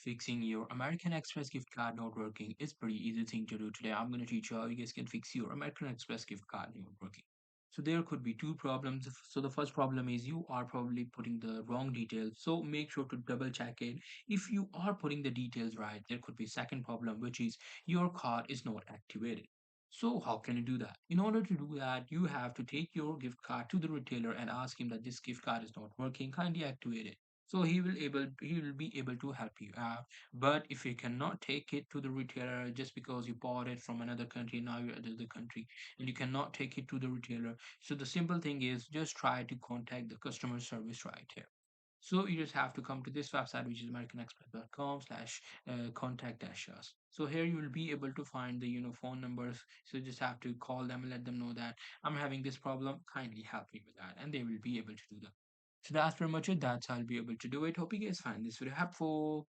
Fixing your American Express gift card not working is pretty easy thing to do. Today I'm going to teach you how you guys can fix your American Express gift card not working. So there could be two problems. So the first problem is you are probably putting the wrong details. So make sure to double check it. If you are putting the details right, there could be second problem, which is your card is not activated. So how can you do that? In order to do that, you have to take your gift card to the retailer and ask him that this gift card is not working, kindly activate it. So he will be able to help you out. But if you cannot take it to the retailer just because you bought it from another country, now you're in the country and you cannot take it to the retailer, so the simple thing is just try to contact the customer service right here. So you just have to come to this website, which is americanexpress.com/contact-us. So here you will be able to find the phone numbers. So you just have to call them and let them know that I'm having this problem. Kindly help me with that, and they will be able to do that. So that's pretty much it. That's how I'll be able to do it. Hope you guys find this video helpful.